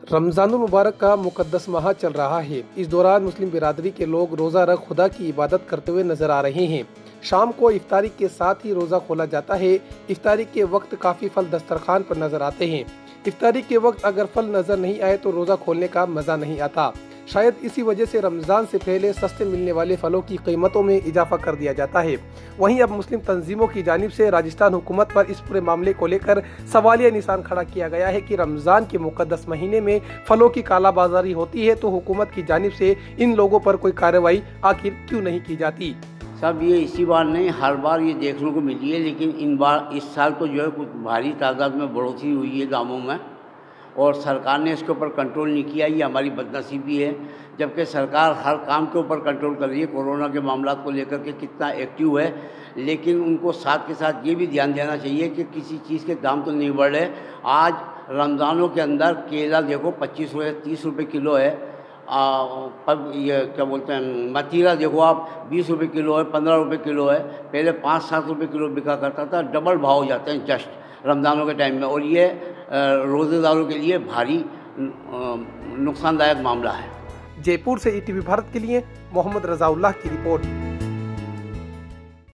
रमजानुल मुबारक का मुकद्दस माह चल रहा है। इस दौरान मुस्लिम बिरादरी के लोग रोज़ा रख खुदा की इबादत करते हुए नजर आ रहे हैं। शाम को इफ्तारी के साथ ही रोज़ा खोला जाता है। इफ्तारी के वक्त काफ़ी फल दस्तरखान पर नजर आते हैं। इफ्तारी के वक्त अगर फल नजर नहीं आए तो रोज़ा खोलने का मज़ा नहीं आता। शायद इसी वजह से रमज़ान से पहले सस्ते मिलने वाले फलों की कीमतों में इजाफा कर दिया जाता है। वहीं अब मुस्लिम तंजीमों की जानिब से राजस्थान हुकूमत पर इस पूरे मामले को लेकर सवालिया निशान खड़ा किया गया है कि रमज़ान के मुकद्दस महीने में फलों की कालाबाजारी होती है तो हुकूमत की जानिब से इन लोगों पर कोई कार्रवाई आखिर क्यों नहीं की जाती। सब ये इसी बार नहीं, हर बार ये देखने को मिली है, लेकिन इस साल तो जो है कुछ भारी तादाद में बढ़ोतरी हुई है दामों में और सरकार ने इसके ऊपर कंट्रोल नहीं किया। ये हमारी बदनसीबी है, जबकि सरकार हर काम के ऊपर कंट्रोल कर रही है। कोरोना के मामला को लेकर के कितना एक्टिव है, लेकिन उनको साथ के साथ ये भी ध्यान देना चाहिए कि किसी चीज़ के दाम तो नहीं बढ़ रहे। आज रमज़ानों के अंदर केला देखो 25 रुपये 30 रुपये किलो है। अब ये क्या बोलते हैं, मतीरा देखो आप 20 रुपये किलो है, 15 रुपये किलो है। पहले 5-7 रुपये किलो बिका करता था, डबल भाव हो जाते हैं जस्ट रमज़ानों के टाइम में, और ये रोज़ेदारों के लिए भारी नुकसानदायक मामला है। जयपुर से ईटीवी भारत के लिए मोहम्मद रज़ाउल्लाह की रिपोर्ट।